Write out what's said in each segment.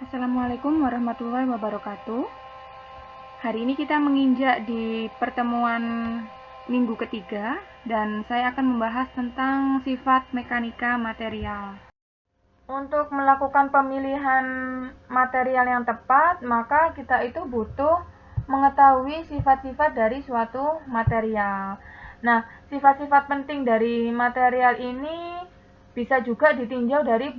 Assalamualaikum warahmatullahi wabarakatuh. Hari ini kita menginjak di pertemuan minggu ketiga dan saya akan membahas tentang sifat mekanika material. Untuk melakukan pemilihan material yang tepat, maka kita itu butuh mengetahui sifat-sifat dari suatu material. Nah, sifat-sifat penting dari material ini bisa juga ditinjau dari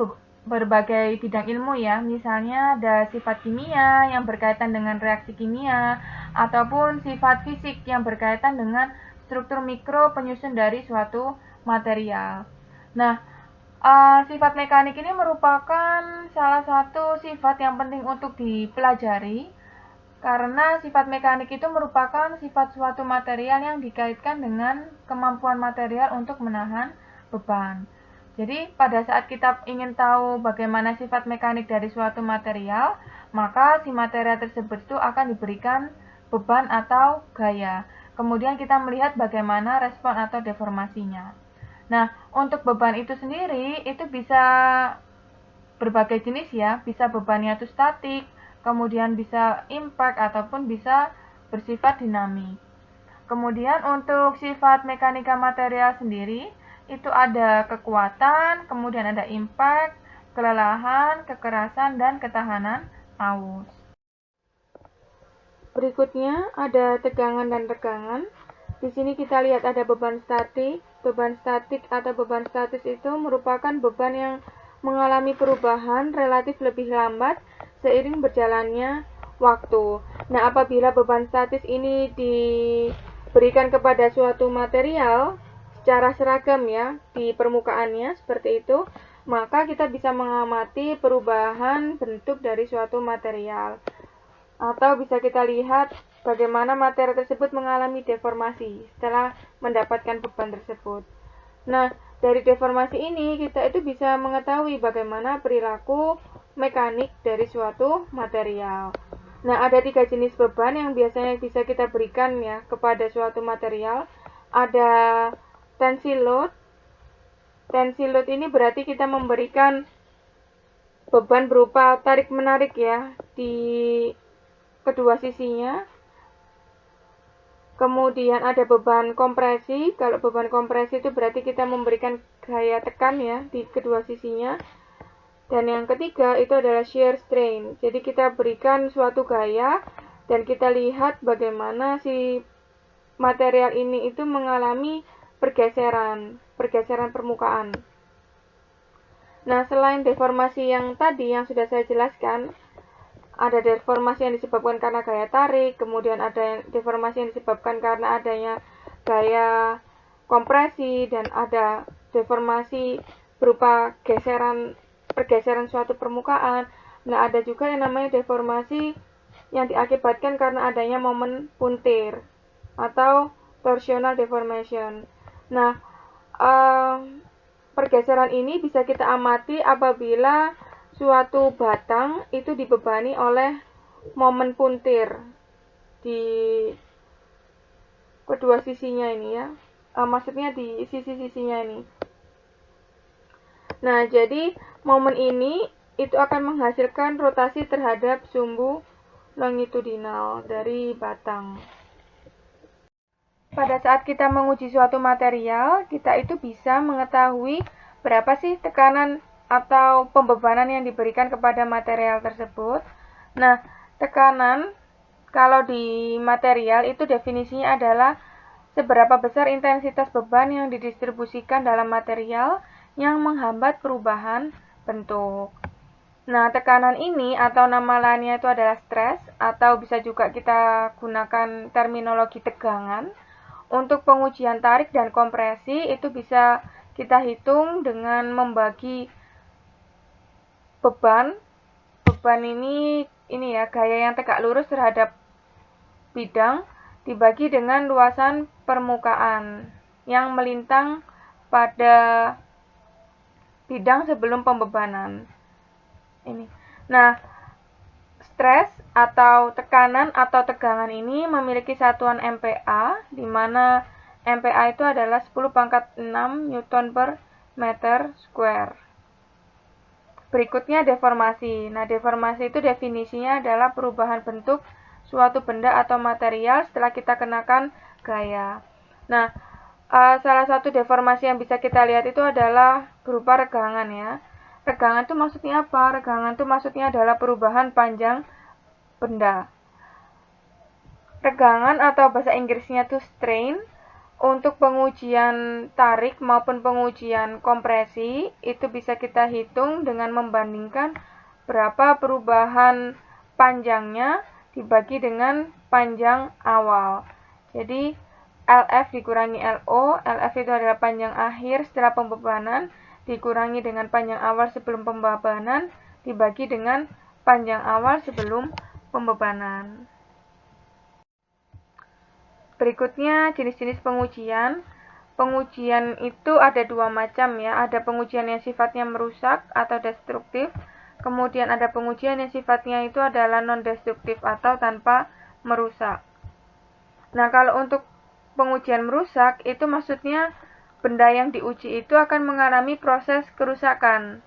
berbagai bidang ilmu ya, misalnya ada sifat kimia yang berkaitan dengan reaksi kimia, ataupun sifat fisik yang berkaitan dengan struktur mikro penyusun dari suatu material. Nah, sifat mekanik ini merupakan salah satu sifat yang penting untuk dipelajari, karena sifat mekanik itu merupakan sifat suatu material yang dikaitkan dengan kemampuan material untuk menahan beban. Jadi, pada saat kita ingin tahu bagaimana sifat mekanik dari suatu material, maka si material tersebut itu akan diberikan beban atau gaya. Kemudian kita melihat bagaimana respon atau deformasinya. Nah, untuk beban itu sendiri, itu bisa berbagai jenis ya, bisa bebannya itu statik, kemudian bisa impact, ataupun bisa bersifat dinamik. Kemudian untuk sifat mekanika material sendiri, itu ada kekuatan, kemudian ada impact, kelelahan, kekerasan, dan ketahanan aus. Berikutnya ada tegangan dan regangan. Di sini kita lihat ada beban statik. Beban statik atau beban statis itu merupakan beban yang mengalami perubahan relatif lebih lambat seiring berjalannya waktu. Nah, apabila beban statis ini diberikan kepada suatu material secara seragam ya di permukaannya seperti itu, maka kita bisa mengamati perubahan bentuk dari suatu material, atau bisa kita lihat bagaimana material tersebut mengalami deformasi setelah mendapatkan beban tersebut. Nah, dari deformasi ini kita itu bisa mengetahui bagaimana perilaku mekanik dari suatu material. Nah, ada 3 jenis beban yang biasanya bisa kita berikan ya kepada suatu material. Ada tensile load. Tensile load ini berarti kita memberikan beban berupa tarik-menarik ya di kedua sisinya. Kemudian ada beban kompresi. Kalau beban kompresi itu berarti kita memberikan gaya tekan ya di kedua sisinya. Dan yang ketiga itu adalah shear strain. Jadi kita berikan suatu gaya dan kita lihat bagaimana si material ini itu mengalami pergeseran permukaan. Nah, selain deformasi yang tadi yang sudah saya jelaskan, ada deformasi yang disebabkan karena gaya tarik, kemudian ada deformasi yang disebabkan karena adanya gaya kompresi, dan ada deformasi berupa pergeseran suatu permukaan. Nah, ada juga yang namanya deformasi yang diakibatkan karena adanya momen puntir atau torsional deformation. Nah, pergeseran ini bisa kita amati apabila suatu batang itu dibebani oleh momen puntir di kedua sisinya ini ya, maksudnya di sisi-sisinya ini. Nah, jadi momen ini itu akan menghasilkan rotasi terhadap sumbu longitudinal dari batang. Pada saat kita menguji suatu material, kita itu bisa mengetahui berapa sih tekanan atau pembebanan yang diberikan kepada material tersebut. Nah, tekanan kalau di material itu definisinya adalah seberapa besar intensitas beban yang didistribusikan dalam material yang menghambat perubahan bentuk. Nah, tekanan ini atau nama lainnya itu adalah stres, atau bisa juga kita gunakan terminologi tegangan. Untuk pengujian tarik dan kompresi itu bisa kita hitung dengan membagi beban. Beban ini ya gaya yang tegak lurus terhadap bidang dibagi dengan luasan permukaan yang melintang pada bidang sebelum pembebanan. Ini. Nah, stres atau tekanan atau tegangan ini memiliki satuan MPa, di mana MPa itu adalah 10⁻⁶ Newton per meter square. Berikutnya deformasi. Nah, deformasi itu definisinya adalah perubahan bentuk suatu benda atau material setelah kita kenakan gaya. Nah, salah satu deformasi yang bisa kita lihat itu adalah berupa regangan ya. Regangan itu maksudnya apa? Regangan itu maksudnya adalah perubahan panjang benda. Regangan atau bahasa Inggrisnya itu strain. Untuk pengujian tarik maupun pengujian kompresi itu bisa kita hitung dengan membandingkan berapa perubahan panjangnya dibagi dengan panjang awal. Jadi LF dikurangi LO, LF itu adalah panjang akhir setelah pembebanan, dikurangi dengan panjang awal sebelum pembebanan, dibagi dengan panjang awal sebelum pembebanan. Berikutnya jenis-jenis pengujian. Pengujian itu ada dua macam ya, ada pengujian yang sifatnya merusak atau destruktif, kemudian ada pengujian yang sifatnya itu adalah non-destruktif atau tanpa merusak. Nah, kalau untuk pengujian merusak, itu maksudnya benda yang diuji itu akan mengalami proses kerusakan.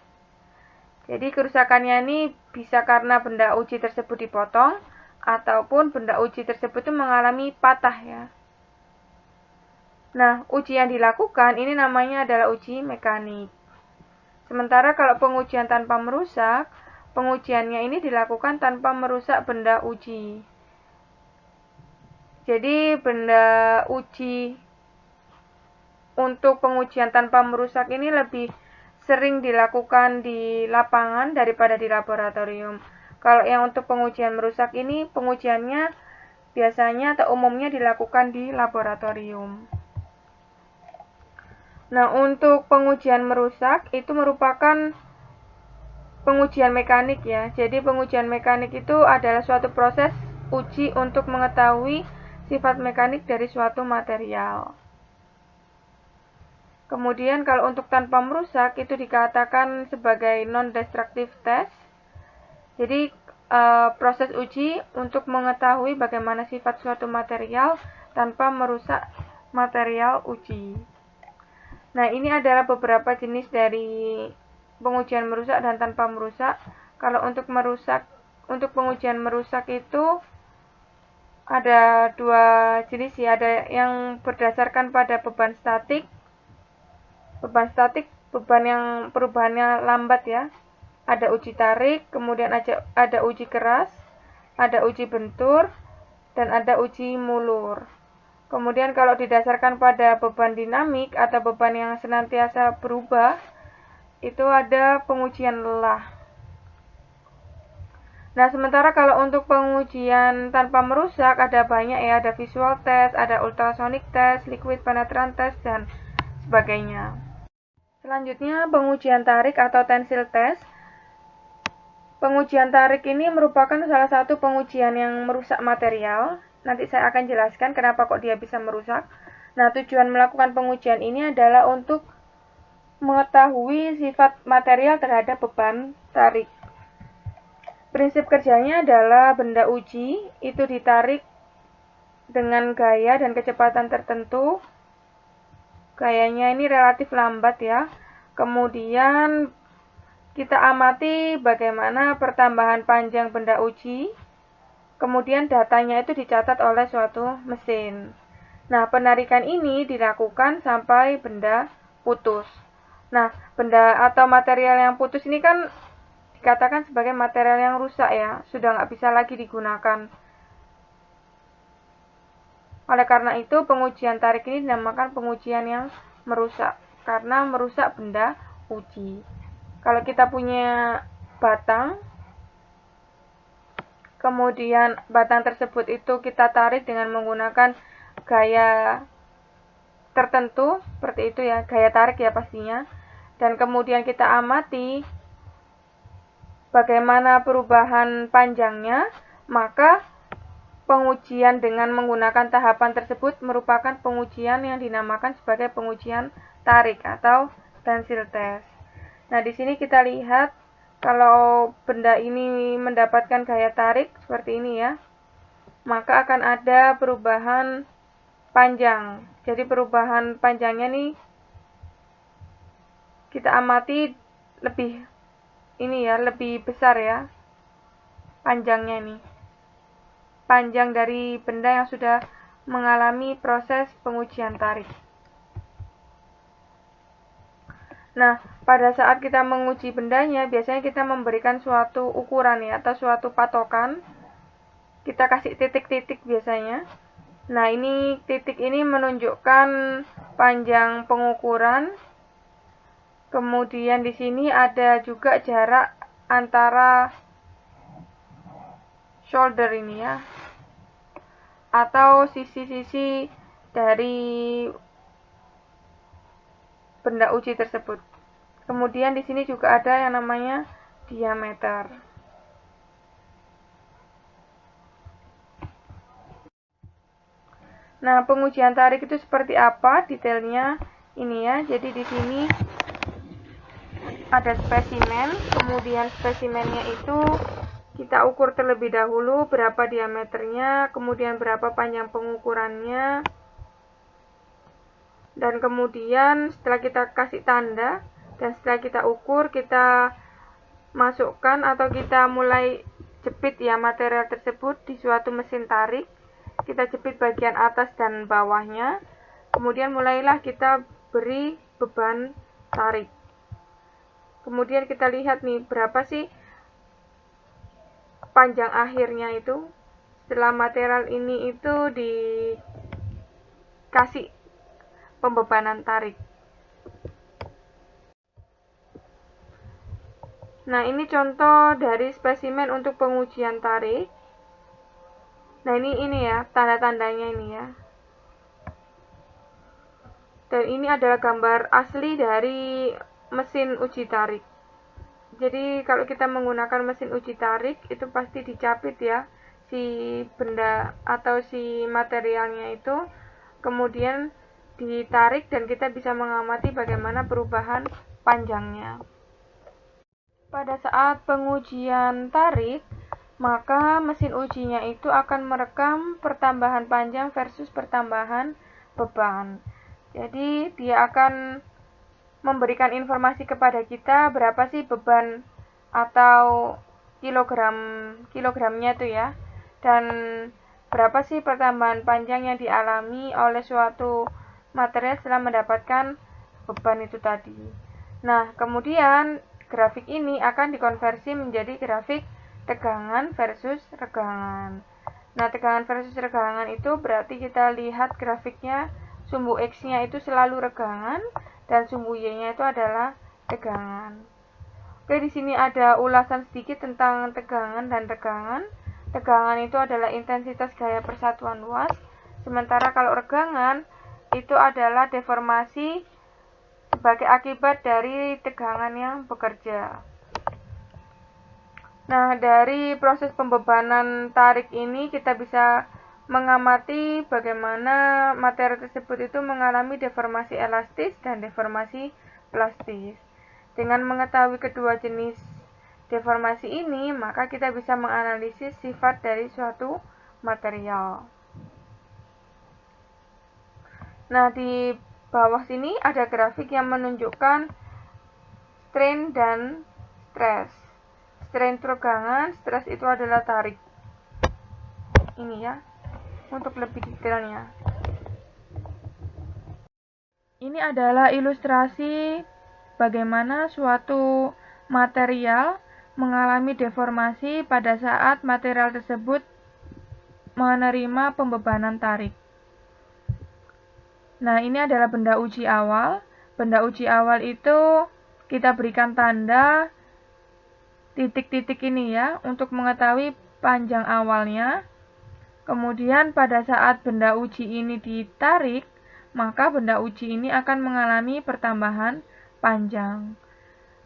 Jadi kerusakannya ini bisa karena benda uji tersebut dipotong, ataupun benda uji tersebut itu mengalami patah ya. Nah, uji yang dilakukan ini namanya adalah uji mekanik. Sementara kalau pengujian tanpa merusak, pengujiannya ini dilakukan tanpa merusak benda uji. Jadi benda uji untuk pengujian tanpa merusak ini lebih sering dilakukan di lapangan daripada di laboratorium. Kalau yang untuk pengujian merusak ini, pengujiannya biasanya atau umumnya dilakukan di laboratorium. Nah, untuk pengujian merusak itu merupakan pengujian mekanik ya. Jadi pengujian mekanik itu adalah suatu proses uji untuk mengetahui sifat mekanik dari suatu material. Kemudian kalau untuk tanpa merusak itu dikatakan sebagai non-destructive test. Jadi proses uji untuk mengetahui bagaimana sifat suatu material tanpa merusak material uji. Nah, ini adalah beberapa jenis dari pengujian merusak dan tanpa merusak. Kalau untuk pengujian merusak itu ada dua jenis ya, ada yang berdasarkan pada beban statik. Beban yang perubahannya lambat ya. Ada uji tarik, kemudian ada uji keras, ada uji bentur, dan ada uji mulur. Kemudian kalau didasarkan pada beban dinamik atau beban yang senantiasa berubah, itu ada pengujian lelah. Nah, sementara kalau untuk pengujian tanpa merusak ada banyak ya, ada visual test, ada ultrasonic test, liquid penetrant test, dan sebagainya. Selanjutnya, pengujian tarik atau tensile test. Pengujian tarik ini merupakan salah satu pengujian yang merusak material. Nanti saya akan jelaskan kenapa kok dia bisa merusak. Nah, tujuan melakukan pengujian ini adalah untuk mengetahui sifat material terhadap beban tarik. Prinsip kerjanya adalah benda uji itu ditarik dengan gaya dan kecepatan tertentu. Gayanya ini relatif lambat ya. Kemudian kita amati bagaimana pertambahan panjang benda uji, kemudian datanya itu dicatat oleh suatu mesin. Nah, penarikan ini dilakukan sampai benda putus. Nah, benda atau material yang putus ini kan dikatakan sebagai material yang rusak ya, sudah nggak bisa lagi digunakan. Oleh karena itu, pengujian tarik ini dinamakan pengujian yang merusak, karena merusak benda uji. Kalau kita punya batang, kemudian batang tersebut itu kita tarik dengan menggunakan gaya tertentu, seperti itu ya, gaya tarik ya pastinya. Dan kemudian kita amati bagaimana perubahan panjangnya, maka pengujian dengan menggunakan tahapan tersebut merupakan pengujian yang dinamakan sebagai pengujian tarik atau tensile test. Nah, di sini kita lihat kalau benda ini mendapatkan gaya tarik seperti ini ya, maka akan ada perubahan panjang. Jadi perubahan panjangnya nih kita amati lebih ini ya, lebih besar ya panjangnya ini. Panjang dari benda yang sudah mengalami proses pengujian tarik. Nah, pada saat kita menguji bendanya, biasanya kita memberikan suatu ukuran ya, atau suatu patokan. Kita kasih titik-titik biasanya. Nah, ini titik ini menunjukkan panjang pengukuran. Kemudian di sini ada juga jarak antara shoulder ini ya, atau sisi-sisi dari benda uji tersebut. Kemudian di sini juga ada yang namanya diameter. Nah, pengujian tarik itu seperti apa detailnya ini ya. Jadi di sini ada spesimen, kemudian spesimennya itu kita ukur terlebih dahulu berapa diameternya, kemudian berapa panjang pengukurannya, dan kemudian setelah kita kasih tanda dan setelah kita ukur, kita masukkan atau kita mulai jepit ya material tersebut di suatu mesin tarik. Kita jepit bagian atas dan bawahnya, kemudian mulailah kita beri beban tarik. Kemudian kita lihat nih berapa sih panjang akhirnya itu setelah material ini itu dikasih pembebanan tarik. Nah, ini contoh dari spesimen untuk pengujian tarik. Nah, ini ya tanda-tandanya ini ya. Dan ini adalah gambar asli dari mesin uji tarik. Jadi kalau kita menggunakan mesin uji tarik itu pasti dicapit ya si benda atau si materialnya itu, kemudian ditarik dan kita bisa mengamati bagaimana perubahan panjangnya. Pada saat pengujian tarik, maka mesin ujinya itu akan merekam pertambahan panjang versus pertambahan beban. Jadi dia akan memberikan informasi kepada kita berapa sih beban atau kilogramnya itu ya, dan berapa sih pertambahan panjang yang dialami oleh suatu material setelah mendapatkan beban itu tadi. Nah, kemudian grafik ini akan dikonversi menjadi grafik tegangan versus regangan. Nah, tegangan versus regangan itu berarti kita lihat grafiknya, sumbu X-nya itu selalu regangan dan sumbu Y-nya itu adalah tegangan. Oke, di sini ada ulasan sedikit tentang tegangan dan regangan. Tegangan itu adalah intensitas gaya persatuan luas, sementara kalau regangan itu adalah deformasi sebagai akibat dari tegangan yang bekerja. Nah, dari proses pembebanan tarik ini kita bisa mengamati bagaimana materi tersebut itu mengalami deformasi elastis dan deformasi plastis. Dengan mengetahui kedua jenis deformasi ini, maka kita bisa menganalisis sifat dari suatu material. Nah, di bawah sini ada grafik yang menunjukkan strain dan stress. Strain itu regangan, stress itu adalah tarik. Ini ya, untuk lebih detailnya. Ini adalah ilustrasi bagaimana suatu material mengalami deformasi pada saat material tersebut menerima pembebanan tarik. Nah, ini adalah benda uji awal. Benda uji awal itu kita berikan tanda titik-titik ini ya, untuk mengetahui panjang awalnya. Kemudian pada saat benda uji ini ditarik, maka benda uji ini akan mengalami pertambahan panjang.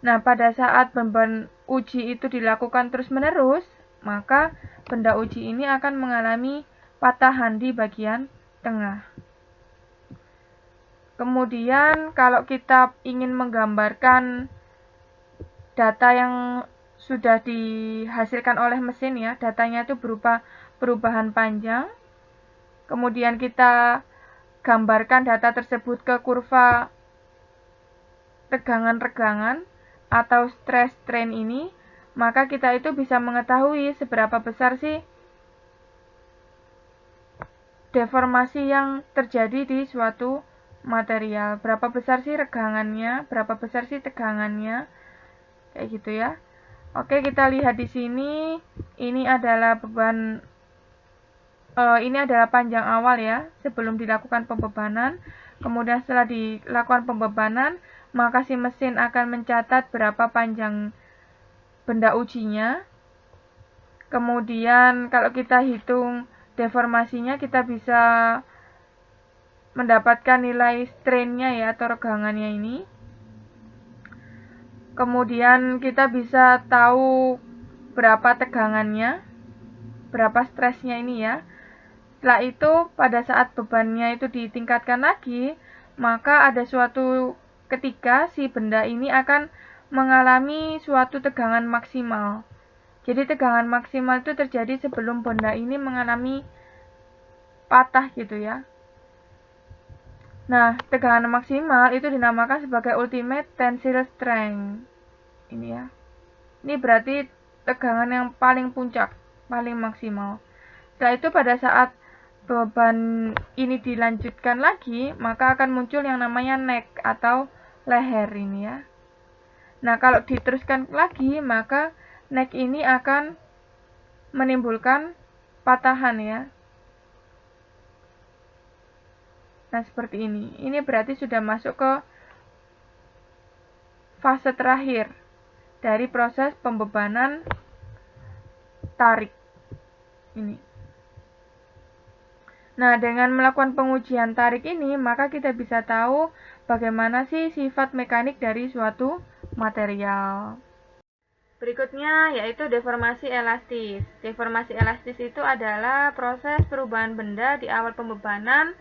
Nah, pada saat beban uji itu dilakukan terus-menerus, maka benda uji ini akan mengalami patahan di bagian tengah. Kemudian kalau kita ingin menggambarkan data yang sudah dihasilkan oleh mesin ya, datanya itu berupa perubahan panjang. Kemudian kita gambarkan data tersebut ke kurva tegangan-regangan. atau stress strain ini, maka kita itu bisa mengetahui seberapa besar sih deformasi yang terjadi di suatu material, berapa besar sih regangannya, berapa besar sih tegangannya, kayak gitu ya. Oke, kita lihat di sini, ini adalah beban, ini adalah panjang awal ya, sebelum dilakukan pembebanan. Kemudian setelah dilakukan pembebanan, maka si mesin akan mencatat berapa panjang benda ujinya. Kemudian kalau kita hitung deformasinya, kita bisa mendapatkan nilai strainnya ya, atau regangannya ini. Kemudian kita bisa tahu berapa tegangannya, berapa stresnya ini ya. Setelah itu, pada saat bebannya itu ditingkatkan lagi, maka ada suatu ketika si benda ini akan mengalami suatu tegangan maksimal. Jadi tegangan maksimal itu terjadi sebelum benda ini mengalami patah gitu ya. Nah, tegangan maksimal itu dinamakan sebagai ultimate tensile strength. Ini ya. Ini berarti tegangan yang paling puncak, paling maksimal. Setelah itu pada saat beban ini dilanjutkan lagi, maka akan muncul yang namanya neck atau leher ini ya. Nah, kalau diteruskan lagi, maka neck ini akan menimbulkan patahan ya. Nah, seperti ini. Ini berarti sudah masuk ke fase terakhir dari proses pembebanan tarik ini. Nah, dengan melakukan pengujian tarik ini, maka kita bisa tahu bagaimana sih sifat mekanik dari suatu material. Berikutnya yaitu deformasi elastis. Deformasi elastis itu adalah proses perubahan benda di awal pembebanan,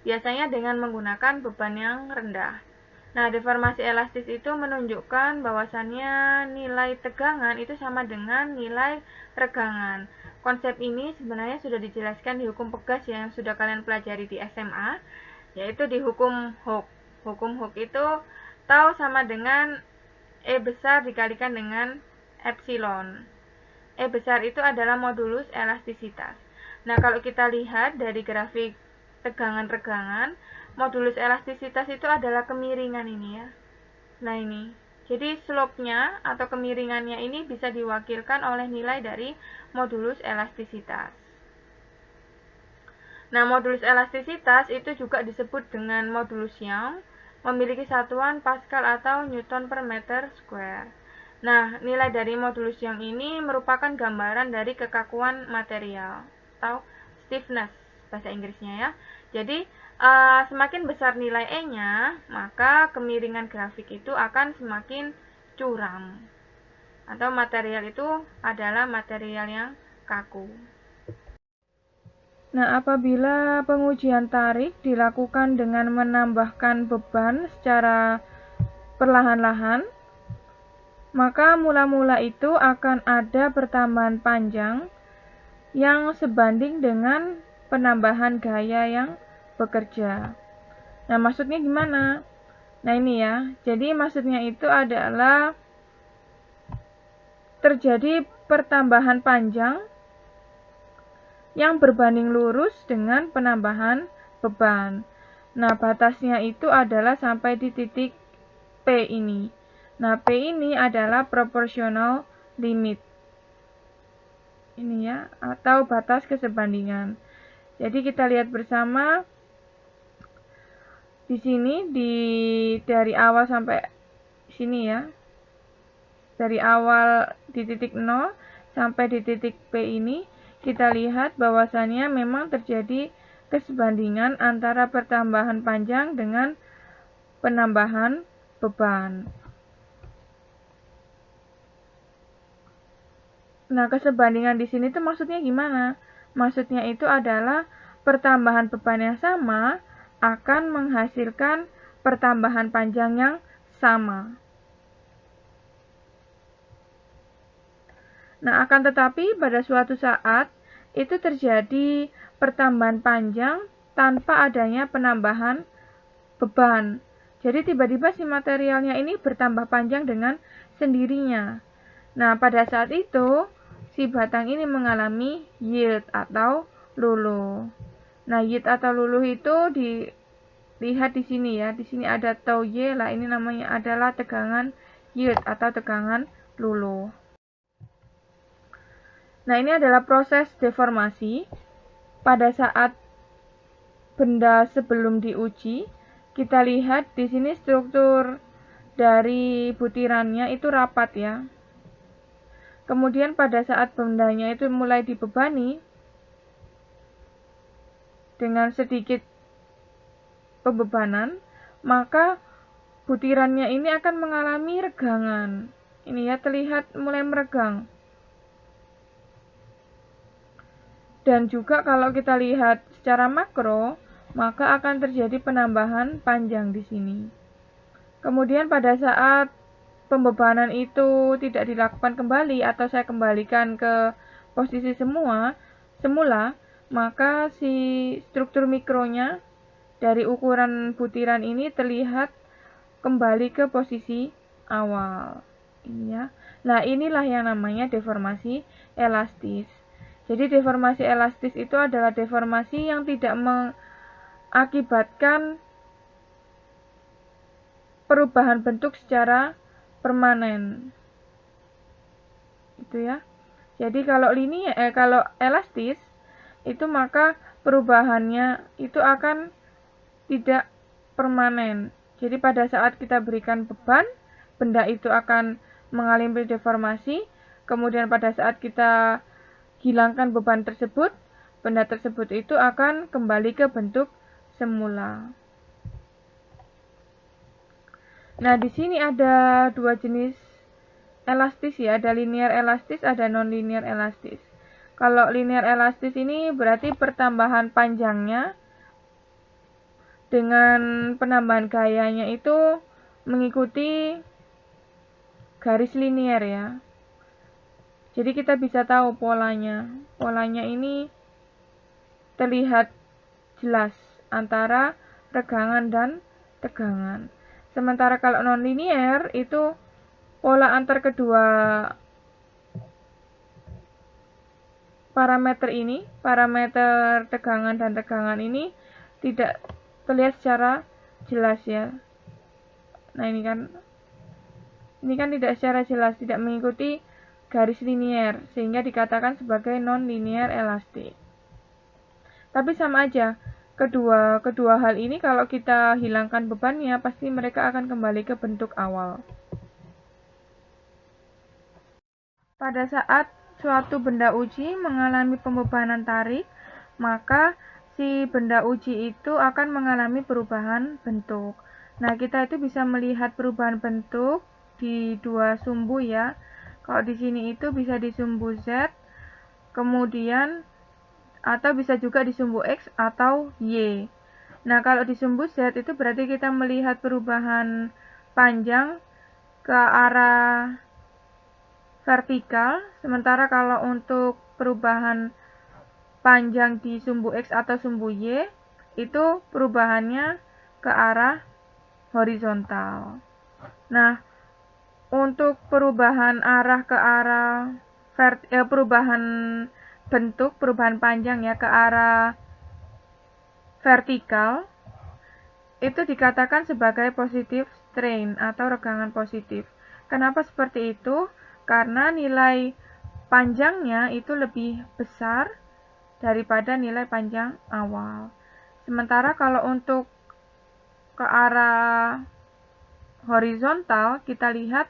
biasanya dengan menggunakan beban yang rendah. Nah, deformasi elastis itu menunjukkan bahwasannya nilai tegangan itu sama dengan nilai regangan. Konsep ini sebenarnya sudah dijelaskan di hukum pegas yang sudah kalian pelajari di SMA, yaitu di hukum Hooke. Hukum Hooke itu tau sama dengan E besar dikalikan dengan epsilon. E besar itu adalah modulus elastisitas. Nah, kalau kita lihat dari grafik tegangan-regangan, modulus elastisitas itu adalah kemiringan ini ya. Nah, ini. Jadi slope-nya atau kemiringannya ini bisa diwakilkan oleh nilai dari modulus elastisitas. Nah, modulus elastisitas itu juga disebut dengan modulus Young, memiliki satuan Pascal atau Newton per meter square. Nah, nilai dari modulus Young ini merupakan gambaran dari kekakuan material atau stiffness bahasa Inggrisnya ya. Jadi, semakin besar nilai E-nya, maka kemiringan grafik itu akan semakin curam. Atau material itu adalah material yang kaku. Nah, apabila pengujian tarik dilakukan dengan menambahkan beban secara perlahan-lahan, maka mula-mula itu akan ada pertambahan panjang yang sebanding dengan penambahan gaya yang bekerja. Nah, maksudnya gimana? Nah, ini ya. Jadi maksudnya itu adalah terjadi pertambahan panjang yang berbanding lurus dengan penambahan beban. Nah, batasnya itu adalah sampai di titik P ini. Nah, P ini adalah proportional limit. Ini ya, atau batas kesebandingan. Jadi kita lihat bersama di sini dari awal sampai sini ya. Dari awal di titik 0 sampai di titik P ini kita lihat bahwasannya memang terjadi kesebandingan antara pertambahan panjang dengan penambahan beban. Nah, kesebandingan di sini tuh maksudnya gimana? Maksudnya itu adalah pertambahan beban yang sama akan menghasilkan pertambahan panjang yang sama. Nah, akan tetapi pada suatu saat itu terjadi pertambahan panjang tanpa adanya penambahan beban. Jadi tiba-tiba si materialnya ini bertambah panjang dengan sendirinya. Nah, pada saat itu si batang ini mengalami yield atau luluh. Nah, yield atau luluh itu dilihat di sini ya. Di sini ada tau Y, lah ini namanya adalah tegangan yield atau tegangan luluh. Nah, ini adalah proses deformasi pada saat benda sebelum diuji. Kita lihat di sini struktur dari butirannya itu rapat ya. Kemudian pada saat bendanya itu mulai dibebani dengan sedikit pembebanan, maka butirannya ini akan mengalami regangan. Ini ya, terlihat mulai meregang. Dan juga kalau kita lihat secara makro, maka akan terjadi penambahan panjang di sini. Kemudian pada saat pembebanan itu tidak dilakukan kembali atau saya kembalikan ke posisi semula, maka si struktur mikronya dari ukuran butiran ini terlihat kembali ke posisi awal. Ini ya. Nah, inilah yang namanya deformasi elastis. Jadi deformasi elastis itu adalah deformasi yang tidak mengakibatkan perubahan bentuk secara permanen. Itu ya. Jadi kalau elastis itu maka perubahannya itu akan tidak permanen. Jadi pada saat kita berikan beban, benda itu akan mengalami deformasi. Kemudian pada saat kita hilangkan beban tersebut, benda tersebut itu akan kembali ke bentuk semula. Nah, di sini ada dua jenis elastis ya, ada linear elastis, ada non-linear elastis. Kalau linear elastis ini berarti pertambahan panjangnya dengan penambahan gayanya itu mengikuti garis linear ya. Jadi kita bisa tahu polanya. Polanya ini terlihat jelas antara regangan dan tegangan. Sementara kalau non-linear itu pola antar kedua parameter tegangan dan tegangan ini tidak terlihat secara jelas ya. Nah, ini kan tidak secara jelas, tidak mengikuti garis linear sehingga dikatakan sebagai non-linear elastik. Tapi sama aja, kedua hal ini kalau kita hilangkan bebannya pasti mereka akan kembali ke bentuk awal. Pada saat suatu benda uji mengalami pembebanan tarik, maka si benda uji itu akan mengalami perubahan bentuk. Nah, kita itu bisa melihat perubahan bentuk di dua sumbu ya. Kalau di sini itu bisa di sumbu Z, kemudian atau bisa juga di sumbu X atau Y. Nah, kalau di sumbu Z itu berarti kita melihat perubahan panjang ke arah vertikal, sementara kalau untuk perubahan panjang di sumbu X atau sumbu Y, itu perubahannya ke arah horizontal. Nah, untuk perubahan arah ke arah perubahan bentuk, perubahan panjang ya ke arah vertikal, itu dikatakan sebagai positive strain atau regangan positif. Kenapa seperti itu? Karena nilai panjangnya itu lebih besar daripada nilai panjang awal. Sementara kalau untuk ke arah horizontal, kita lihat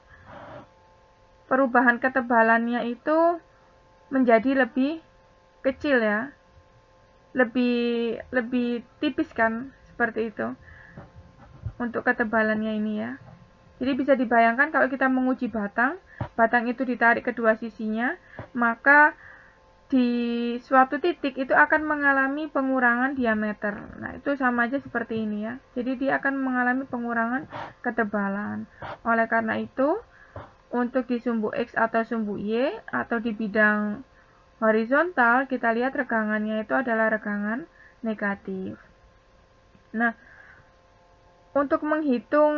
perubahan ketebalannya itu menjadi lebih kecil ya, lebih tipis kan, seperti itu untuk ketebalannya ini ya. Jadi bisa dibayangkan kalau kita menguji batang itu ditarik kedua sisinya, maka di suatu titik itu akan mengalami pengurangan diameter. Nah, itu sama aja seperti ini ya. Jadi dia akan mengalami pengurangan ketebalan. Oleh karena itu, untuk di sumbu X atau sumbu Y atau di bidang horizontal, kita lihat regangannya itu adalah regangan negatif. Nah, Untuk menghitung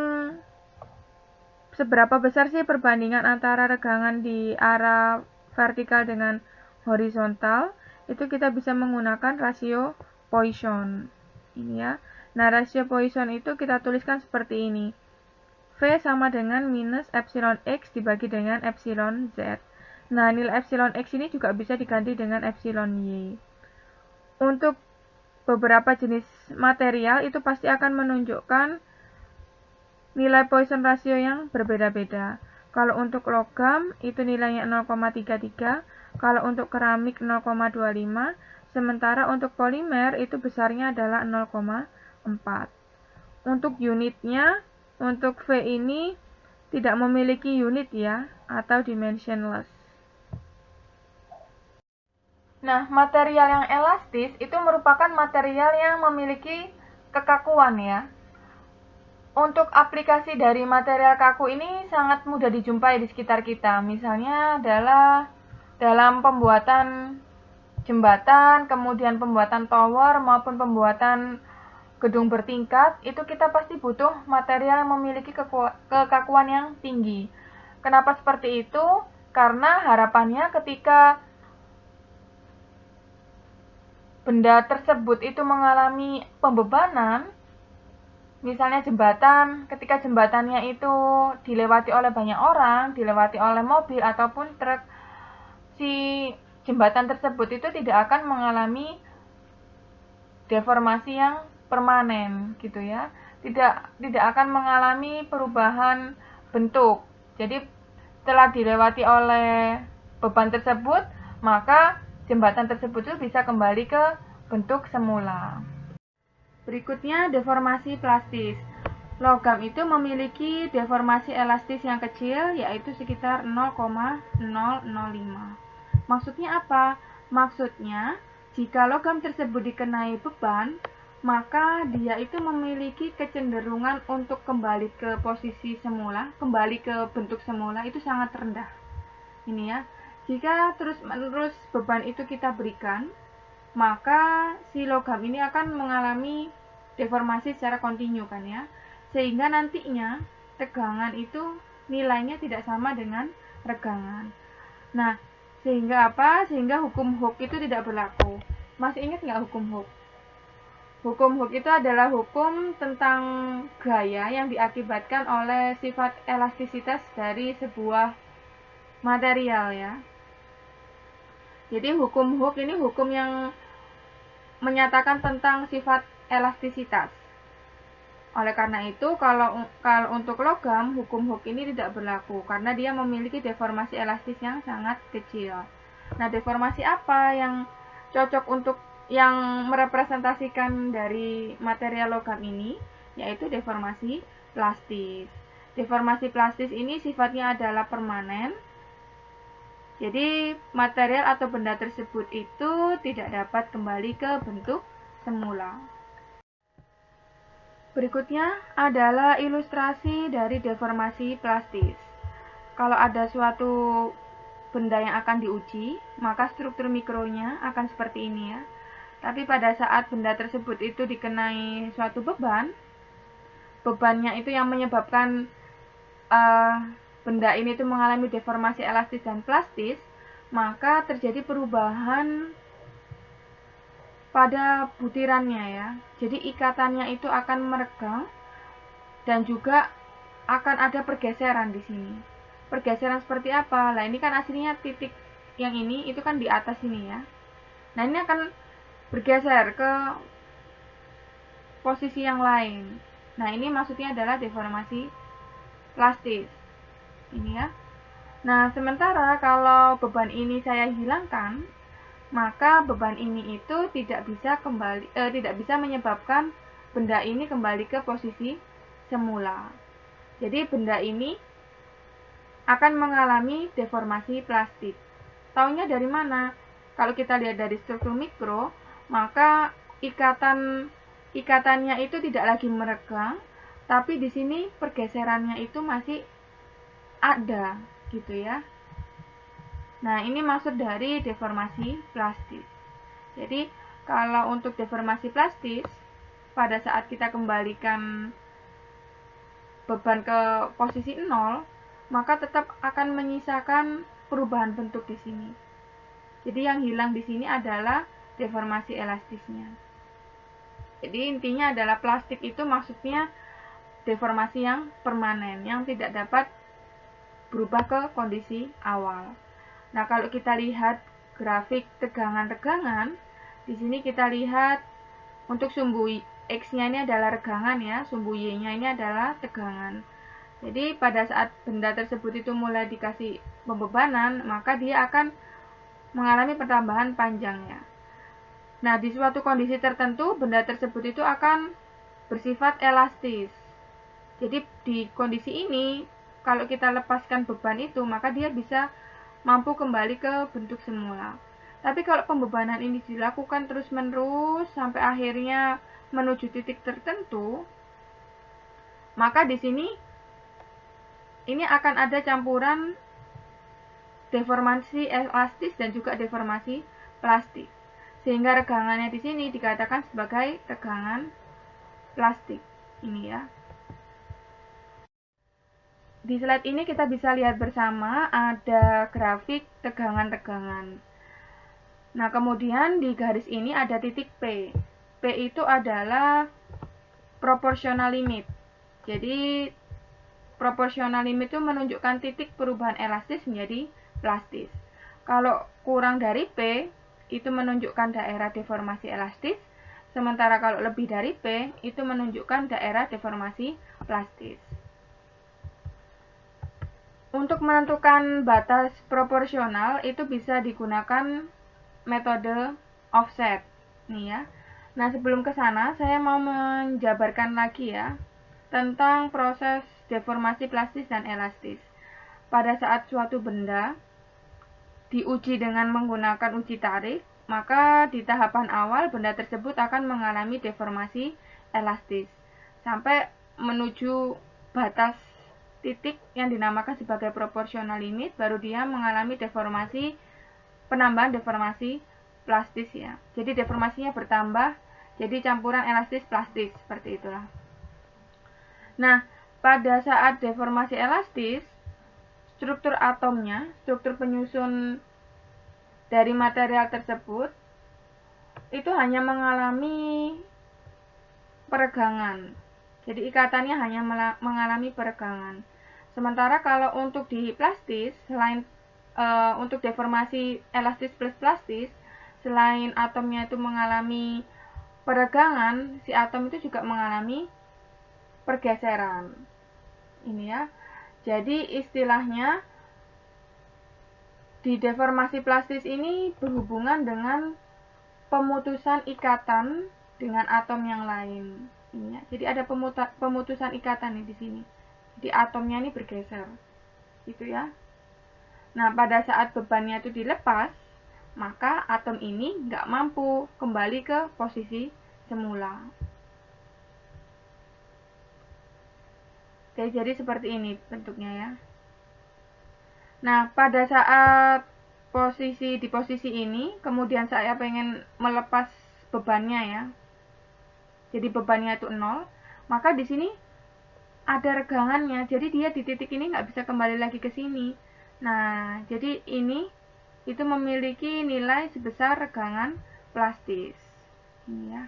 seberapa besar sih perbandingan antara regangan di arah vertikal dengan horizontal, itu kita bisa menggunakan rasio Poisson. Ini ya. Nah, rasio Poisson itu kita tuliskan seperti ini. V sama dengan minus epsilon X dibagi dengan epsilon Z. Nah, nilai epsilon X ini juga bisa diganti dengan epsilon Y. Untuk beberapa jenis material itu pasti akan menunjukkan nilai Poisson rasio yang berbeda-beda. Kalau untuk logam itu nilainya 0,33, kalau untuk keramik 0,25, sementara untuk polimer itu besarnya adalah 0,4. Untuk unitnya, untuk V ini tidak memiliki unit ya, atau dimensionless. Nah, material yang elastis itu merupakan material yang memiliki kekakuan ya. Untuk aplikasi dari material kaku ini sangat mudah dijumpai di sekitar kita. Misalnya adalah dalam pembuatan jembatan, kemudian pembuatan tower maupun pembuatan gedung bertingkat, itu kita pasti butuh material yang memiliki kekakuan yang tinggi. Kenapa seperti itu? Karena harapannya ketika benda tersebut itu mengalami pembebanan, misalnya jembatan, ketika jembatannya itu dilewati oleh banyak orang, dilewati oleh mobil ataupun truk, si jembatan tersebut itu tidak akan mengalami deformasi yang permanen gitu ya. Tidak akan mengalami perubahan bentuk. Jadi setelah dilewati oleh beban tersebut, maka jembatan tersebut itu bisa kembali ke bentuk semula. Berikutnya, deformasi plastis. Logam itu memiliki deformasi elastis yang kecil, yaitu sekitar 0,005. Maksudnya apa? Maksudnya, jika logam tersebut dikenai beban, maka dia itu memiliki kecenderungan untuk kembali ke posisi semula, kembali ke bentuk semula itu sangat rendah. Ini ya. Jika terus-menerus beban itu kita berikan, maka si logam ini akan mengalami deformasi secara kontinu kan ya, sehingga nantinya tegangan itu nilainya tidak sama dengan regangan. Nah, sehingga apa? Sehingga hukum Hooke itu tidak berlaku. Masih ingat nggak hukum Hooke? Hukum Hooke itu adalah hukum tentang gaya yang diakibatkan oleh sifat elastisitas dari sebuah material ya. Jadi hukum Hooke ini hukum yang menyatakan tentang sifat elastisitas. Oleh karena itu, kalau untuk logam, hukum Hooke ini tidak berlaku karena dia memiliki deformasi elastis yang sangat kecil. Nah, deformasi apa yang cocok untuk yang merepresentasikan dari material logam ini? Yaitu deformasi plastis. Deformasi plastis ini sifatnya adalah permanen. Jadi material atau benda tersebut itu tidak dapat kembali ke bentuk semula. Berikutnya adalah ilustrasi dari deformasi plastis. Kalau ada suatu benda yang akan diuji, maka struktur mikronya akan seperti ini ya. Tapi pada saat benda tersebut itu dikenai suatu beban, bebannya itu yang menyebabkan benda ini itu mengalami deformasi elastis dan plastis, maka terjadi perubahan pada butirannya ya. Jadi ikatannya itu akan meregang dan juga akan ada pergeseran di sini. Pergeseran seperti apa? Nah, ini kan aslinya titik yang ini itu kan di atas ini ya. Nah, ini akan bergeser ke posisi yang lain. Nah, ini maksudnya adalah deformasi plastis. Ini ya. Nah, sementara kalau beban ini saya hilangkan, maka beban ini itu tidak bisa menyebabkan benda ini kembali ke posisi semula. Jadi benda ini akan mengalami deformasi plastik. Taunya dari mana? Kalau kita lihat dari struktur mikro, maka ikatannya itu tidak lagi meregang, tapi di sini pergeserannya itu masih ada gitu ya. Nah, ini maksud dari deformasi plastis. Jadi, kalau untuk deformasi plastis, pada saat kita kembalikan beban ke posisi 0, maka tetap akan menyisakan perubahan bentuk di sini. Jadi yang hilang di sini adalah deformasi elastisnya. Jadi intinya adalah plastik itu maksudnya deformasi yang permanen, yang tidak dapat berubah ke kondisi awal. Nah, kalau kita lihat grafik tegangan-tegangan, di sini kita lihat untuk sumbu X-nya ini adalah regangan ya, sumbu Y-nya ini adalah tegangan. Jadi pada saat benda tersebut itu mulai dikasih pembebanan, maka dia akan mengalami pertambahan panjangnya. Nah, di suatu kondisi tertentu, benda tersebut itu akan bersifat elastis. Jadi di kondisi ini, kalau kita lepaskan beban itu, maka dia bisa mampu kembali ke bentuk semula. Tapi kalau pembebanan ini dilakukan terus-menerus sampai akhirnya menuju titik tertentu, maka di sini ini akan ada campuran deformasi elastis dan juga deformasi plastik. Sehingga regangannya di sini dikatakan sebagai tegangan plastik. Ini ya. Di slide ini kita bisa lihat bersama ada grafik tegangan-tegangan. Nah, kemudian di garis ini ada titik P. P itu adalah proportional limit. Jadi, proportional limit itu menunjukkan titik perubahan elastis menjadi plastis. Kalau kurang dari P, itu menunjukkan daerah deformasi elastis. Sementara kalau lebih dari P, itu menunjukkan daerah deformasi plastis. Untuk menentukan batas proporsional itu bisa digunakan metode offset. Nih ya. Nah, sebelum ke sana saya mau menjabarkan lagi ya tentang proses deformasi plastis dan elastis. Pada saat suatu benda diuji dengan menggunakan uji tarik, maka di tahapan awal benda tersebut akan mengalami deformasi elastis sampai menuju batas titik yang dinamakan sebagai proportional limit, baru dia mengalami penambahan deformasi plastis ya. Jadi deformasinya bertambah, jadi campuran elastis plastis seperti itulah. Nah, pada saat deformasi elastis, struktur atomnya, struktur penyusun dari material tersebut itu hanya mengalami peregangan. Jadi ikatannya hanya mengalami peregangan. Sementara kalau untuk di plastis, selain untuk deformasi elastis plus plastis, selain atomnya itu mengalami peregangan, si atom itu juga mengalami pergeseran. Ini ya. Jadi istilahnya di deformasi plastis ini berhubungan dengan pemutusan ikatan dengan atom yang lain. Ini ya. Jadi ada pemutusan ikatan nih di sini. Di atomnya ini bergeser, gitu ya. Nah, pada saat bebannya itu dilepas, maka atom ini nggak mampu kembali ke posisi semula. Oke, jadi seperti ini bentuknya ya. Nah, pada saat di posisi ini, kemudian saya pengen melepas bebannya ya. Jadi bebannya itu 0, maka di sini ada regangannya, jadi dia di titik ini nggak bisa kembali lagi ke sini. Nah, jadi ini itu memiliki nilai sebesar regangan plastis. Ini ya.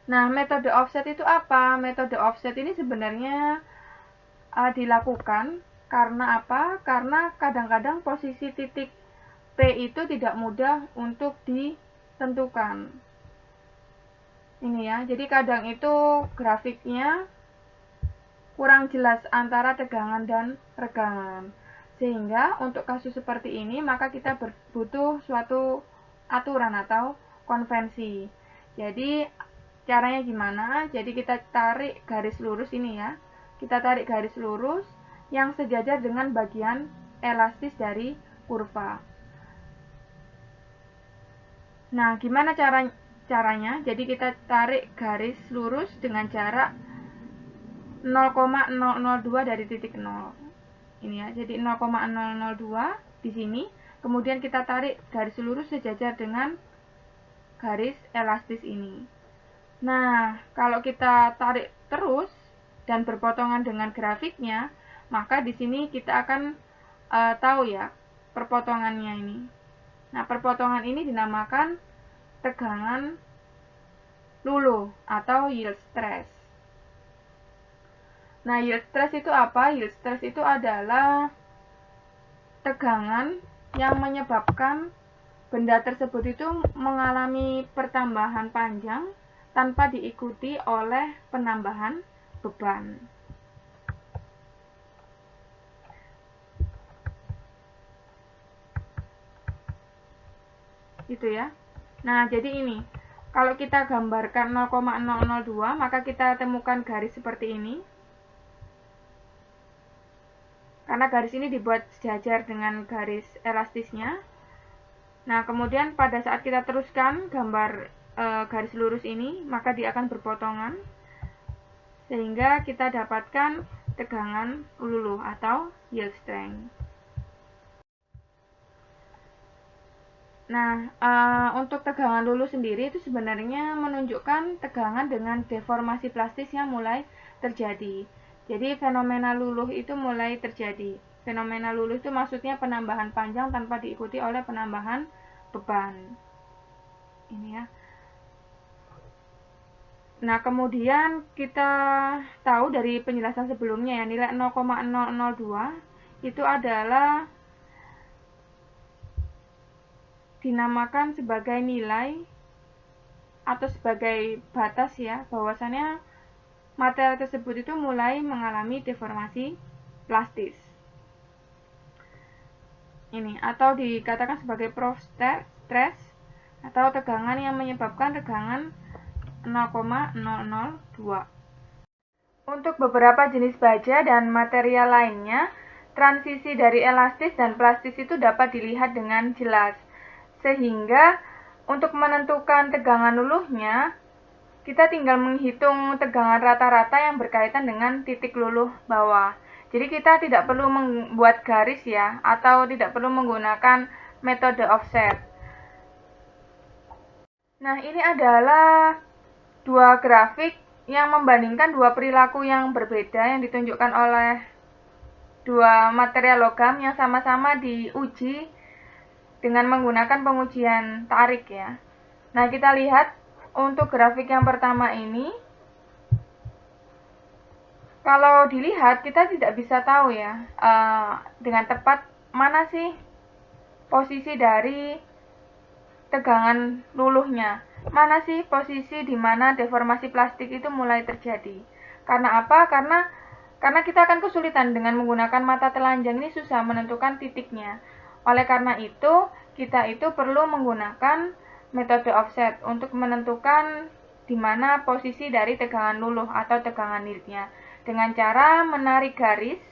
Nah, metode offset itu apa? Metode offset ini sebenarnya dilakukan karena apa? Karena kadang-kadang posisi titik P itu tidak mudah untuk ditentukan. Ini ya, jadi kadang itu grafiknya kurang jelas antara tegangan dan regangan. Sehingga untuk kasus seperti ini maka kita butuh suatu aturan atau konvensi. Jadi caranya gimana? Jadi kita tarik garis lurus ini ya. Kita tarik garis lurus yang sejajar dengan bagian elastis dari kurva. Nah, gimana caranya? Jadi kita tarik garis lurus dengan jarak 0,002 dari titik 0. Ini ya, jadi 0,002 di sini. Kemudian kita tarik garis lurus sejajar dengan garis elastis ini. Nah, kalau kita tarik terus dan berpotongan dengan grafiknya, maka di sini kita akan tahu ya perpotongannya ini. Nah, perpotongan ini dinamakan tegangan luluh atau yield stress. Nah, yield stress itu apa? Yield stress itu adalah tegangan yang menyebabkan benda tersebut itu mengalami pertambahan panjang tanpa diikuti oleh penambahan beban. Itu ya. Nah, jadi ini. Kalau kita gambarkan 0,002, maka kita temukan garis seperti ini. Karena garis ini dibuat sejajar dengan garis elastisnya. Nah, kemudian pada saat kita teruskan gambar garis lurus ini, maka dia akan berpotongan. Sehingga kita dapatkan tegangan luluh atau yield strength. Nah, untuk tegangan luluh sendiri itu sebenarnya menunjukkan tegangan dengan deformasi plastis yang mulai terjadi. Jadi fenomena luluh itu mulai terjadi. Fenomena luluh itu maksudnya penambahan panjang tanpa diikuti oleh penambahan beban. Ini ya. Nah, kemudian kita tahu dari penjelasan sebelumnya ya, nilai 0,002 itu adalah dinamakan sebagai nilai atau sebagai batas ya, bahwasannya material tersebut itu mulai mengalami deformasi plastis. Ini atau dikatakan sebagai Prof stress atau tegangan yang menyebabkan tegangan 0,002. Untuk beberapa jenis baja dan material lainnya, transisi dari elastis dan plastis itu dapat dilihat dengan jelas. Sehingga untuk menentukan tegangan luluhnya, kita tinggal menghitung tegangan rata-rata yang berkaitan dengan titik luluh bawah. Jadi kita tidak perlu membuat garis ya, atau tidak perlu menggunakan metode offset. Nah, ini adalah dua grafik yang membandingkan dua perilaku yang berbeda yang ditunjukkan oleh dua material logam yang sama-sama diuji dengan menggunakan pengujian tarik ya. Nah, kita lihat untuk grafik yang pertama ini, kalau dilihat kita tidak bisa tahu ya dengan tepat mana sih posisi dari tegangan luluhnya, mana sih posisi di mana deformasi plastik itu mulai terjadi. Karena apa? Karena kita akan kesulitan dengan menggunakan mata telanjang, ini susah menentukan titiknya. Oleh karena itu, kita itu perlu menggunakan metode offset untuk menentukan di mana posisi dari tegangan luluh atau tegangan yieldnya dengan cara menarik garis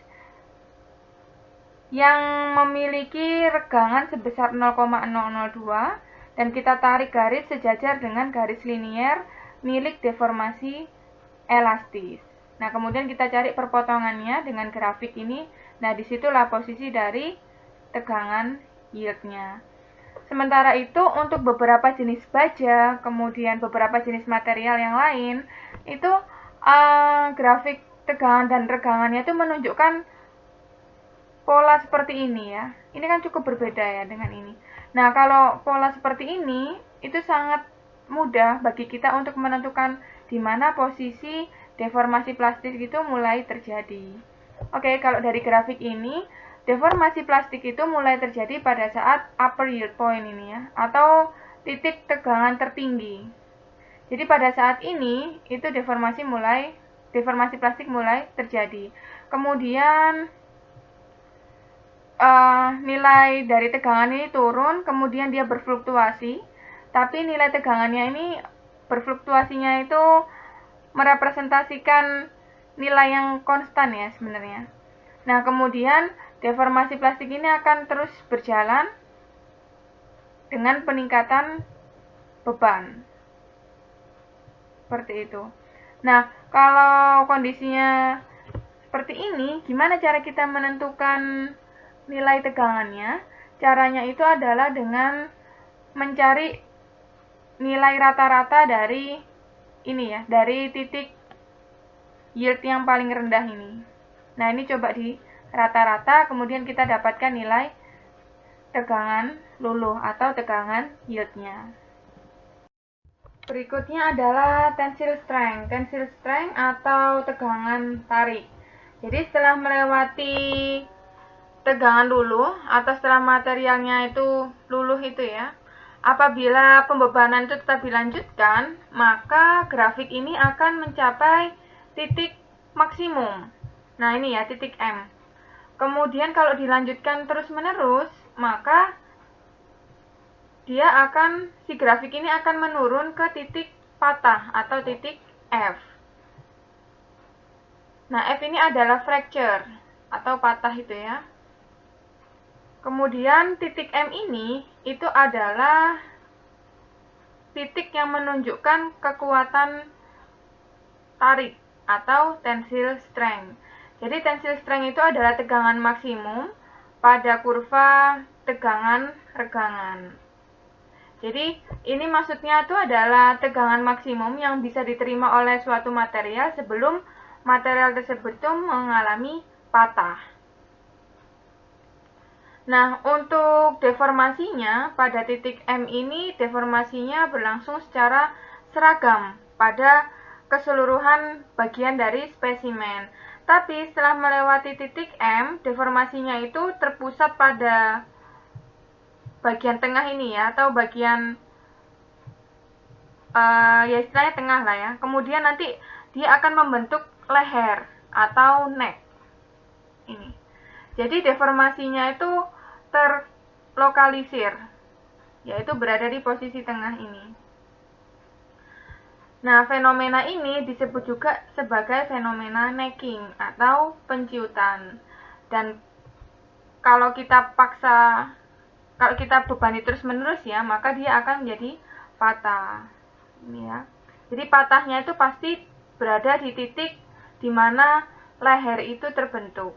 yang memiliki regangan sebesar 0,002 dan kita tarik garis sejajar dengan garis linier milik deformasi elastis. Nah, kemudian kita cari perpotongannya dengan grafik ini. Nah, disitulah posisi dari tegangan yieldnya. Sementara itu, untuk beberapa jenis baja, kemudian beberapa jenis material yang lain, itu grafik tegangan dan regangannya itu menunjukkan pola seperti ini ya. Ini kan cukup berbeda ya dengan ini. Nah, kalau pola seperti ini, itu sangat mudah bagi kita untuk menentukan di mana posisi deformasi plastik itu mulai terjadi. Oke, kalau dari grafik ini, deformasi plastik itu mulai terjadi pada saat upper yield point ini ya, atau titik tegangan tertinggi. Jadi pada saat ini, itu deformasi plastik mulai terjadi. Kemudian nilai dari tegangan ini turun, kemudian dia berfluktuasi, tapi nilai tegangannya ini berfluktuasinya itu merepresentasikan nilai yang konstan ya sebenarnya. Nah, kemudian deformasi plastik ini akan terus berjalan dengan peningkatan beban. Seperti itu. Nah, kalau kondisinya seperti ini, gimana cara kita menentukan nilai tegangannya? Caranya itu adalah dengan mencari nilai rata-rata dari ini ya, dari titik yield yang paling rendah ini. Nah, ini coba di rata-rata, kemudian kita dapatkan nilai tegangan luluh atau tegangan yieldnya. Berikutnya adalah tensile strength. Tensile strength atau tegangan tarik. Jadi setelah melewati tegangan luluh atau setelah materialnya itu luluh itu ya, apabila pembebanan itu tetap dilanjutkan, maka grafik ini akan mencapai titik maksimum. Nah, ini ya titik M. Kemudian kalau dilanjutkan terus-menerus, maka si grafik ini akan menurun ke titik patah atau titik F. Nah, F ini adalah fracture atau patah itu ya. Kemudian titik M ini itu adalah titik yang menunjukkan kekuatan tarik atau tensile strength. Jadi tensile strength itu adalah tegangan maksimum pada kurva tegangan regangan. Jadi ini maksudnya itu adalah tegangan maksimum yang bisa diterima oleh suatu material sebelum material tersebut itu mengalami patah. Nah, untuk deformasinya pada titik M ini deformasinya berlangsung secara seragam pada keseluruhan bagian dari spesimen. Tapi setelah melewati titik M, deformasinya itu terpusat pada bagian tengah ini ya, atau bagian ya istilahnya tengah lah ya. Kemudian nanti dia akan membentuk leher atau neck ini. Jadi deformasinya itu terlokalisir, yaitu berada di posisi tengah ini. Nah, fenomena ini disebut juga sebagai fenomena necking atau penciutan. Dan kalau kita bebani terus-menerus ya, maka dia akan menjadi patah. Ini ya. Jadi patahnya itu pasti berada di titik di mana leher itu terbentuk.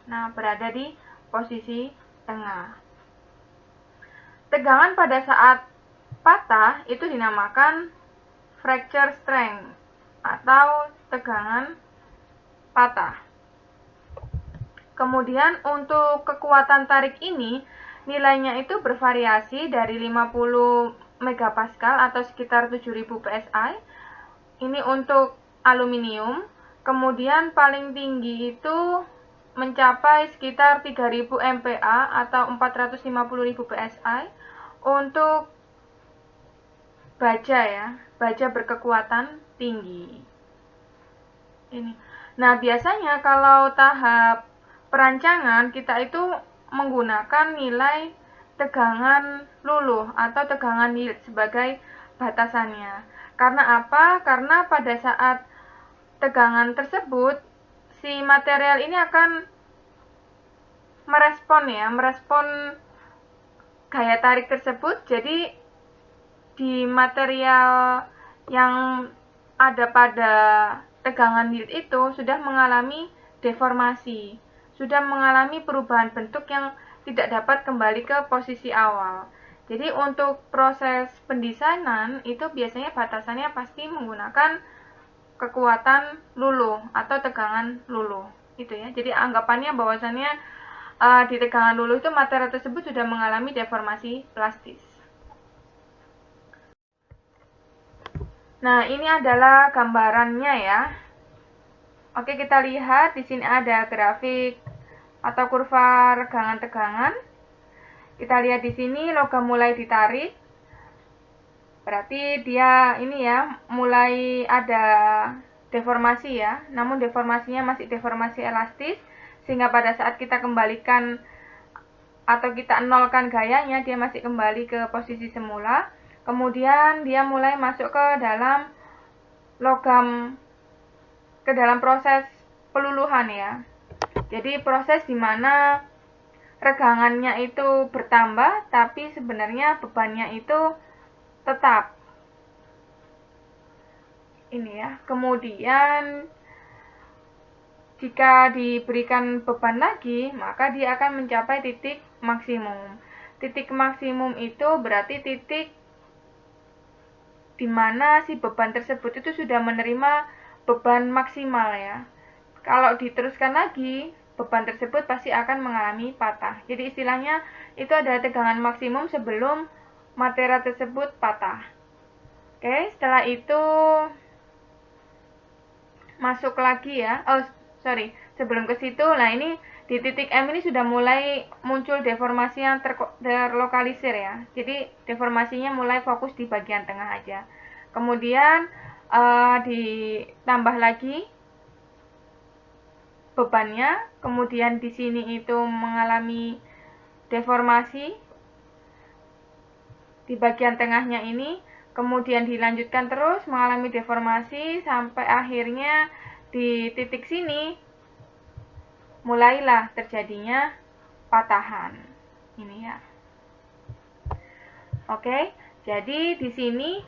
Nah, berada di posisi tengah. Tegangan pada saat patah itu dinamakan fracture strength atau tegangan patah. Kemudian untuk kekuatan tarik ini nilainya itu bervariasi dari 50 megapascal atau sekitar 7000 psi. Ini untuk aluminium. Kemudian paling tinggi itu mencapai sekitar 3000 MPa atau 450.000 psi untuk baja ya, baja berkekuatan tinggi. Ini. Nah, biasanya kalau tahap perancangan kita itu menggunakan nilai tegangan luluh atau tegangan yield sebagai batasannya. Karena apa? Karena pada saat tegangan tersebut si material ini akan merespon gaya tarik tersebut. Jadi di material yang ada pada tegangan yield itu sudah mengalami deformasi, sudah mengalami perubahan bentuk yang tidak dapat kembali ke posisi awal. Jadi untuk proses pendesainan itu biasanya batasannya pasti menggunakan kekuatan luluh atau tegangan luluh itu ya. Jadi anggapannya bahwasannya di tegangan luluh itu material tersebut sudah mengalami deformasi plastis. Nah, ini adalah gambarannya ya. Oke, kita lihat di sini ada grafik atau kurva regangan tegangan. Kita lihat di sini logam mulai ditarik. Berarti dia ini ya mulai ada deformasi ya. Namun deformasinya masih deformasi elastis sehingga pada saat kita kembalikan atau kita nolkan gayanya dia masih kembali ke posisi semula. Kemudian dia mulai masuk ke dalam proses peluluhan ya. Jadi proses di mana regangannya itu bertambah tapi sebenarnya bebannya itu tetap. Ini ya. Kemudian jika diberikan beban lagi, maka dia akan mencapai titik maksimum. Titik maksimum itu berarti titik di mana si beban tersebut itu sudah menerima beban maksimal ya. Kalau diteruskan lagi, beban tersebut pasti akan mengalami patah. Jadi istilahnya itu adalah tegangan maksimum sebelum material tersebut patah. Oke, setelah itu masuk lagi ya. Sebelum ke situ, nah ini di titik M ini sudah mulai muncul deformasi yang terlokalisir ya. Jadi deformasinya mulai fokus di bagian tengah aja. Kemudian ditambah lagi bebannya, kemudian di sini itu mengalami deformasi di bagian tengahnya ini, kemudian dilanjutkan terus mengalami deformasi sampai akhirnya di titik sini mulailah terjadinya patahan. Ini ya. Oke, jadi di sini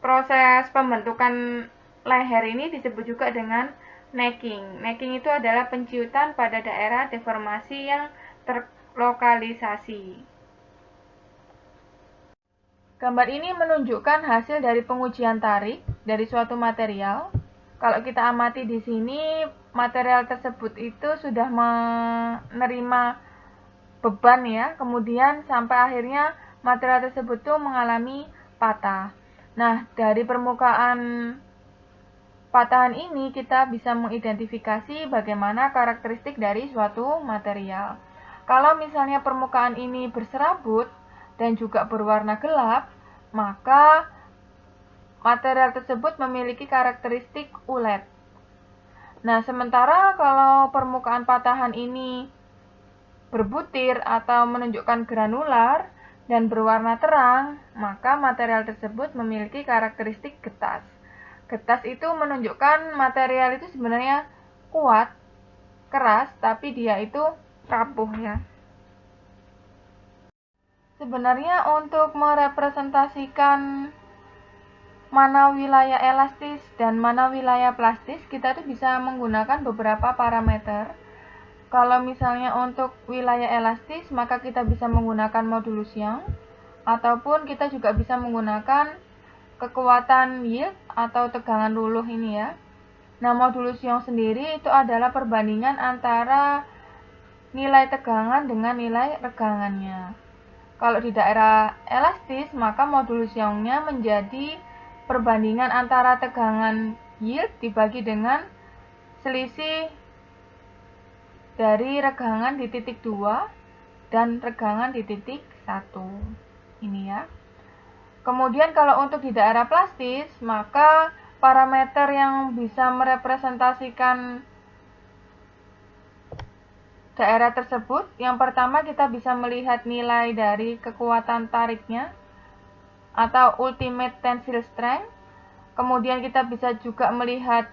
proses pembentukan leher ini disebut juga dengan necking. Necking itu adalah penciutan pada daerah deformasi yang terlokalisasi. Gambar ini menunjukkan hasil dari pengujian tarik dari suatu material. Kalau kita amati di sini, material tersebut itu sudah menerima beban ya, kemudian sampai akhirnya material tersebut tuh mengalami patah. Nah, dari permukaan patahan ini kita bisa mengidentifikasi bagaimana karakteristik dari suatu material. Kalau misalnya permukaan ini berserabut dan juga berwarna gelap, maka material tersebut memiliki karakteristik ulet. Nah, sementara kalau permukaan patahan ini berbutir atau menunjukkan granular dan berwarna terang, maka material tersebut memiliki karakteristik getas. Getas itu menunjukkan material itu sebenarnya kuat, keras, tapi dia itu rapuh ya. Sebenarnya untuk merepresentasikan mana wilayah elastis dan mana wilayah plastis, kita tuh bisa menggunakan beberapa parameter. Kalau misalnya untuk wilayah elastis, maka kita bisa menggunakan modulus Young, ataupun kita juga bisa menggunakan kekuatan yield atau tegangan luluh ini ya. Nah, modulus Young sendiri itu adalah perbandingan antara nilai tegangan dengan nilai regangannya. Kalau di daerah elastis, maka modulus Young-nya menjadi perbandingan antara tegangan yield dibagi dengan selisih dari regangan di titik 2 dan regangan di titik 1. Ini ya. Kemudian kalau untuk di daerah plastis, maka parameter yang bisa merepresentasikan daerah tersebut, yang pertama kita bisa melihat nilai dari kekuatan tariknya atau ultimate tensile strength. Kemudian kita bisa juga melihat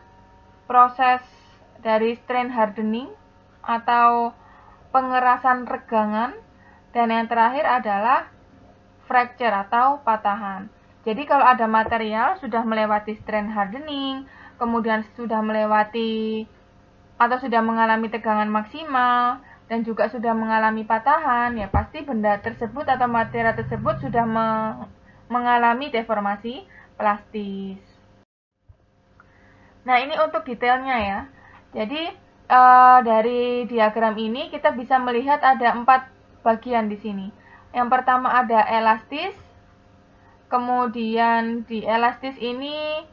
proses dari strain hardening atau pengerasan regangan, dan yang terakhir adalah fracture atau patahan. Jadi kalau ada material sudah melewati strain hardening, kemudian sudah melewati atau sudah mengalami tegangan maksimal dan juga sudah mengalami patahan, ya pasti benda tersebut atau material tersebut sudah mengalami deformasi plastis. Nah, ini untuk detailnya ya. Jadi dari diagram ini kita bisa melihat ada 4 bagian di sini. Yang pertama ada elastis, kemudian di elastis ini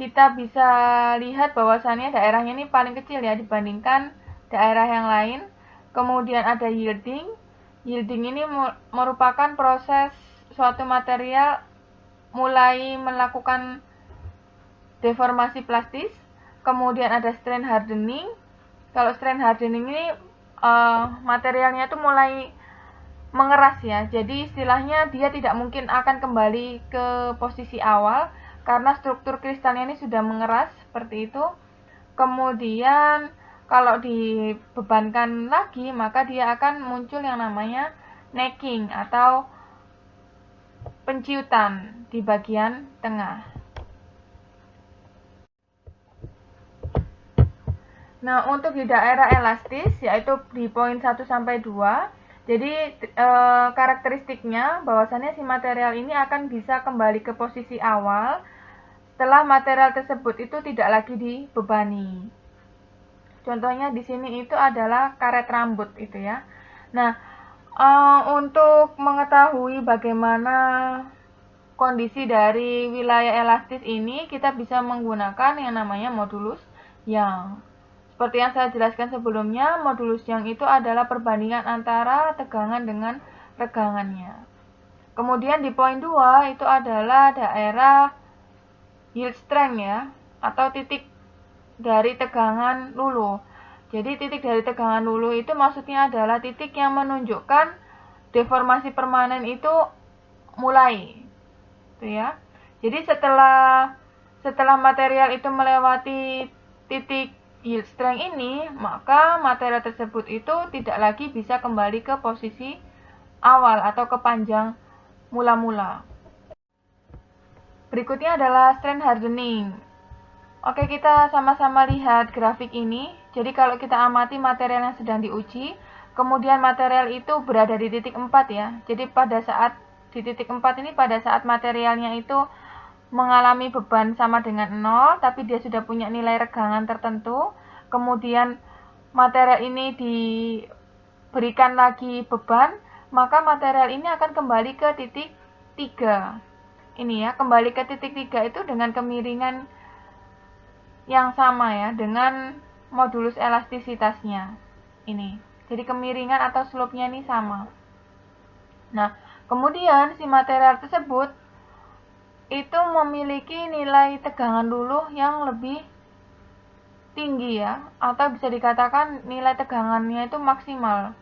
kita bisa lihat bahwasannya daerahnya ini paling kecil ya dibandingkan daerah yang lain. Kemudian ada yielding. Yielding ini merupakan proses suatu material mulai melakukan deformasi plastis. Kemudian ada strain hardening. Kalau strain hardening ini materialnya itu mulai mengeras ya. Jadi istilahnya dia tidak mungkin akan kembali ke posisi awal karena struktur kristalnya ini sudah mengeras seperti itu. Kemudian kalau dibebankan lagi, maka dia akan muncul yang namanya necking atau penciutan di bagian tengah. Nah, untuk di daerah elastis yaitu di poin 1 sampai 2, jadi karakteristiknya bahwasannya si material ini akan bisa kembali ke posisi awal setelah material tersebut itu tidak lagi dibebani. Contohnya di sini itu adalah karet rambut itu ya. Nah, untuk mengetahui bagaimana kondisi dari wilayah elastis ini, kita bisa menggunakan yang namanya modulus Young. Seperti yang saya jelaskan sebelumnya, modulus Young itu adalah perbandingan antara tegangan dengan regangannya. Kemudian di poin 2 itu adalah daerah yield strength ya, atau titik dari tegangan luluh. Jadi titik dari tegangan luluh itu maksudnya adalah titik yang menunjukkan deformasi permanen itu mulai. Itu ya. Jadi setelah material itu melewati titik yield strength ini, maka material tersebut itu tidak lagi bisa kembali ke posisi awal atau ke panjang mula-mula. Berikutnya adalah strength hardening. Oke, kita sama-sama lihat grafik ini. Jadi kalau kita amati material yang sedang diuji, kemudian material itu berada di titik 4 ya. Jadi pada saat di titik 4 ini, pada saat materialnya itu mengalami beban sama dengan 0, tapi dia sudah punya nilai regangan tertentu, kemudian material ini diberikan lagi beban, maka material ini akan kembali ke titik 3. Ini ya, kembali ke titik 3 itu dengan kemiringan yang sama ya, dengan modulus elastisitasnya. Ini. Jadi kemiringan atau slope-nya ini sama. Nah, kemudian si material tersebut itu memiliki nilai tegangan luluh yang lebih tinggi ya, atau bisa dikatakan nilai tegangannya itu maksimal.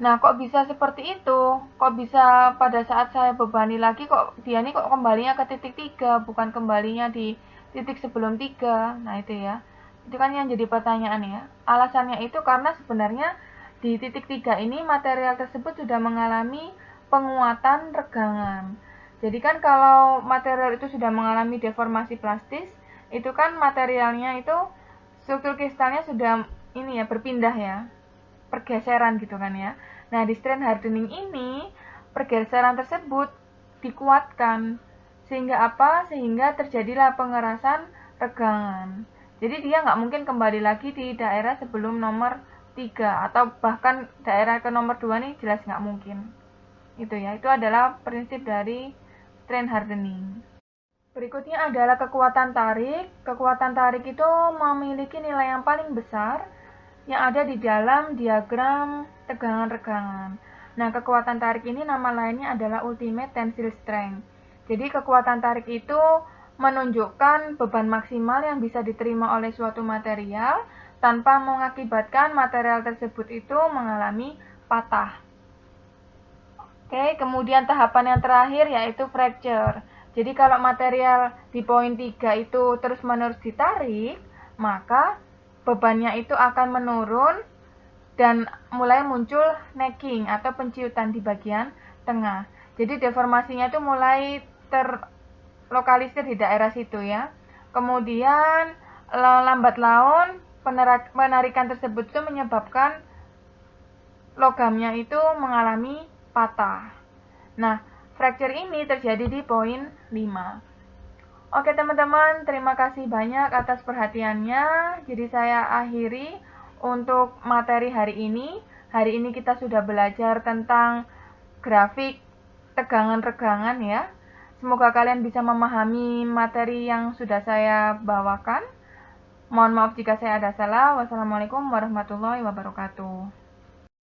Nah, kok bisa seperti itu? Kok bisa pada saat saya bebani lagi kok dia ini kok kembalinya ke titik 3, bukan kembalinya di titik sebelum 3. Nah, itu ya. Itu kan yang jadi pertanyaan ya. Alasannya itu karena sebenarnya di titik 3 ini material tersebut sudah mengalami penguatan regangan. Jadi kan kalau material itu sudah mengalami deformasi plastis, itu kan materialnya itu struktur kristalnya sudah ini ya, berpindah ya, pergeseran gitu kan ya. Nah, di strength hardening ini pergeseran tersebut dikuatkan sehingga apa? Sehingga terjadilah pengerasan regangan. Jadi dia nggak mungkin kembali lagi di daerah sebelum nomor 3 atau bahkan daerah ke nomor 2 nih jelas nggak mungkin. Itu ya, itu adalah prinsip dari strength hardening. Berikutnya adalah kekuatan tarik. Kekuatan tarik itu memiliki nilai yang paling besar yang ada di dalam diagram tegangan regangan. Nah, kekuatan tarik ini nama lainnya adalah ultimate tensile strength. Jadi kekuatan tarik itu menunjukkan beban maksimal yang bisa diterima oleh suatu material tanpa mengakibatkan material tersebut itu mengalami patah. Oke, kemudian tahapan yang terakhir yaitu fracture. Jadi kalau material di poin 3 itu terus-menerus ditarik, maka bebannya itu akan menurun dan mulai muncul necking atau penciutan di bagian tengah. Jadi deformasinya itu mulai terlokalisir di daerah situ ya. Kemudian lambat laun penarikan tersebut itu menyebabkan logamnya itu mengalami patah. Nah, fracture ini terjadi di poin 5. Oke teman-teman, terima kasih banyak atas perhatiannya. Jadi saya akhiri untuk materi hari ini. Hari ini kita sudah belajar tentang grafik tegangan regangan ya. Semoga kalian bisa memahami materi yang sudah saya bawakan. Mohon maaf jika saya ada salah. Wassalamualaikum warahmatullahi wabarakatuh.